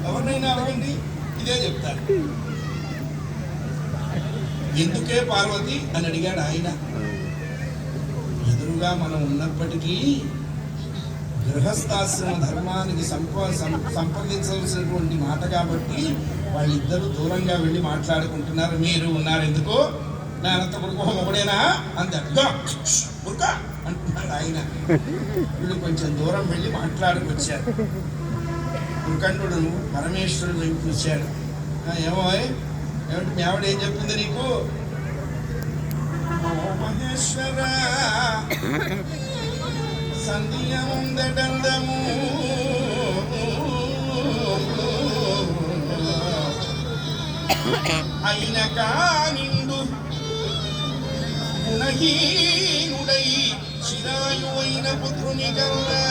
ఎవరినైనా అడగండి ఇదే చెప్తారు. ఎందుకే పార్వతి అని అడిగాడు ఆయన. ఎదురుగా మనం ఉన్నప్పటికీ గృహస్థాశ్రమ ధర్మానికి సంప్రదించవలసినటువంటి మాట కాబట్టి వాళ్ళిద్దరూ దూరంగా వెళ్ళి మాట్లాడుకుంటున్నారు. మీరు ఉన్నారు ఎందుకు, నా అనంత కొడుకు ఒకడేనా అంతే ఉరుక అంటున్నాడు ఆయన. వీళ్ళు కొంచెం దూరం వెళ్ళి మాట్లాడుకొచ్చారు. ఉల్కంఠుడు పరమేశ్వరుడు వైపు చూశాడు. ఏమో ఏమిటి మీ ఆవిడ ఏం చెప్పింది నీకు? మహేశ్వర సంధ్యముందటందము అయిన కానిండు గుణహీనుడై చిరాయు అయిన పుత్రుని కల్లా